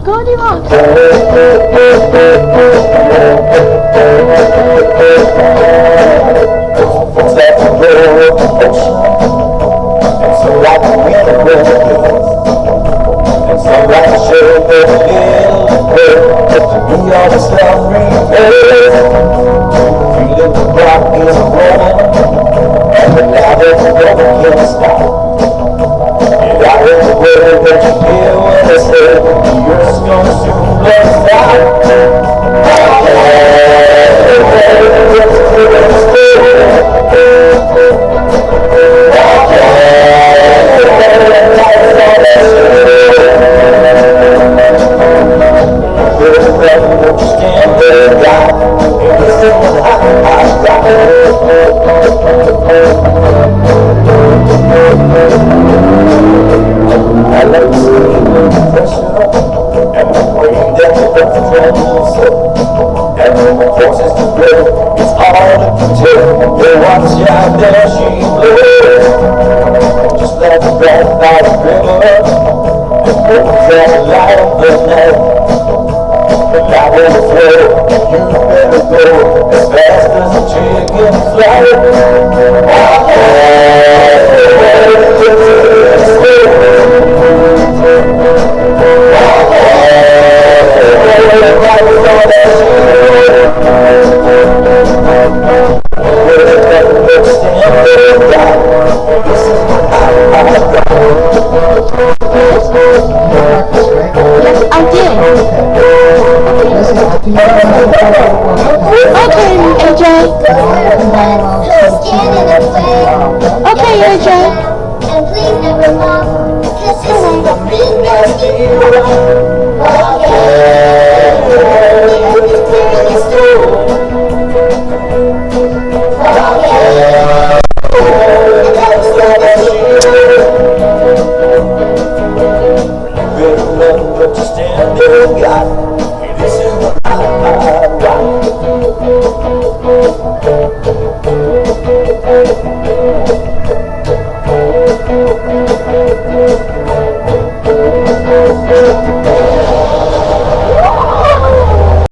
Goldilocks. It's like a roller coaster, and some like the wind of and some like the shade of a little bird, just to be all the stuff feeling the rock is rolling, and the lava is never can't stop. And I in the world that you hear when they say the earth's gonna soon blow stop. I like to see the pressure and the way that the earth trembles and the forces to blow. It's all that can tell. Yeah, watch out there, she blows just like a black light river. The curtains that light up the night. But I will flow. You better go as fast as a chicken fly. Okay, AJ. Okay, AJ. And please never mom, because this is the big nasty Stand there, God. This is what I want.